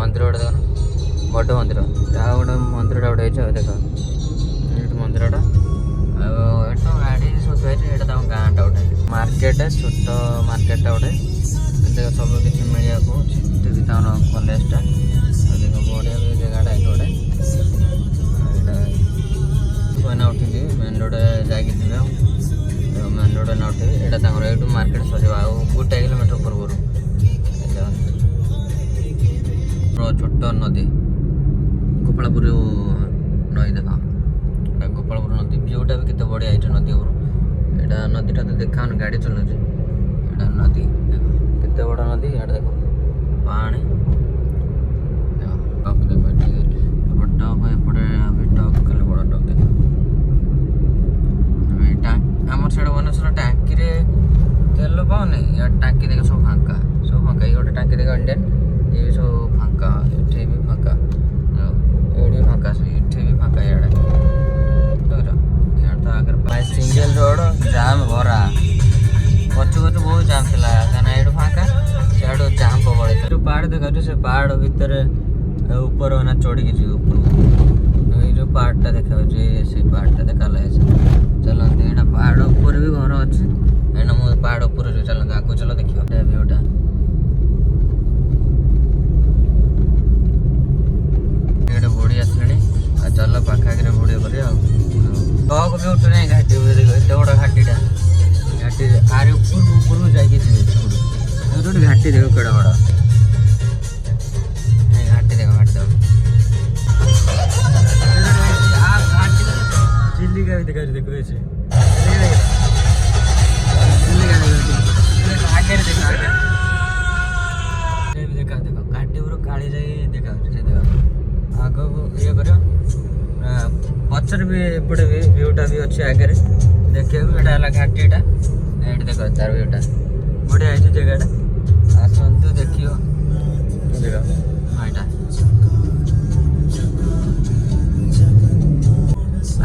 मंदिर गोटे देख बड़ मंदिर गोटे मंदिर गोटे देख मंदिरटा गाड़ी सब थी ये गाँटा गोटे मार्केट छोट मार्केटा गोटे देख सब किसी मिलिया कॉलेजटा देख बढ़िया भी जगह गोटे मैंने उठी मेन रोड जाकि मेन रोड ना उठे यहाँ ये मार्केट सर गोटे किलोमीटर पूर्व छोट नदी गोपालपुर नई देख गोपालपुर नदी व्यूटा भी केते बढ़िया है नदी यहाँ नदीटा तो देखा गाड़ी चलाऊँ यहाँ नदी देख केते बड़ा नदी यहाँ देख पानी टप एपटे टप कल बड़ टप देख आम सियाड़ भुवनेश्वर टांकी तेल पाने या टांकी देख सब फांका ये गोटे टांकी देख इंडियन ये भी सब फांका ये भी फांका ये फांका ये भी फांका इे तो आगे सिंगल रोड जाम भरा पचु पचु बहुत जाम थी कहीं ये फांका सियाड़ जाम प्रबल जो पहाड़ देखा से पहाड़ भितर ऊपर ना चढ़ी जी ऊपर ये जो पहाड़टा देखा से पहाड़टा देखा चलते यहाँ पहाड़ ऊपर भी घर अच्छे एना मुझे पहाड़ ऊपर जो चलते आगे चलो देखिए व्यूटा ये बुड़ी आसले चल पाखागे बुड़े पर टक भी उठुना घाटी एत बड़ घाटीटा घाटी आरे ऊपर जाए घाटी देख केड़ा बड़ा घाटी देख चिल्लिका भी देखा देखो ऐसे आगे देखा देखो घाटी पूरा काली जाए देखा आग ये कर पचर भी एपटे भी व्यूटा भी अच्छे आगे देखिए यहाँ घाटीटा ये देख तार व्यूटा बढ़िया है जगहटा आसतु देखियो देख यहाँ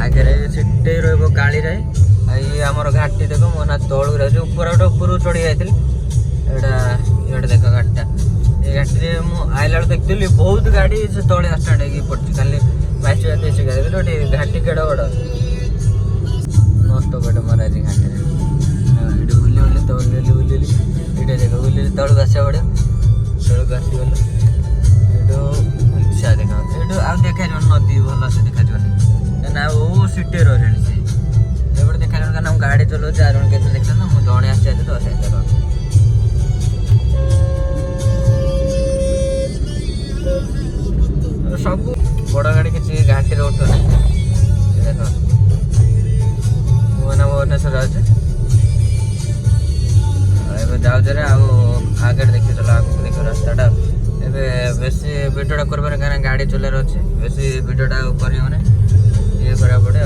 आगे सीटे रही ये आमर घाटी देख मो ना तलू रही ऊपर गोटे ऊपर चढ़ी जाइए यहाँ देख घाटीटा ये घाटी मुझे आइला देखी बहुत गाड़ी से तले स्टार्ट हो पड़ी खाली बाइस गोटे घाटी केड़ बड़ नष्ट गोटे मरा घाटी ये बुले बुले तो बुले ये देख बुले तलू आसा पड़े तलू आसीगल ये देख ये आ देखा नदी भल से देखा ना वो सीटे रही से देखा कारण गाड़ी चलो चार जन के देखा ना मुझे जड़े आसी तो सब बड़ गाड़ी किसी घाटी उठु ना देख भुवनेश्वर जाऊे आगे देखिए चलो आगे देख रास्ताटा बेसी भिडियोटा कर गाड़ी चलार अच्छे बेसी भिडियोटा कर ये करा पड़े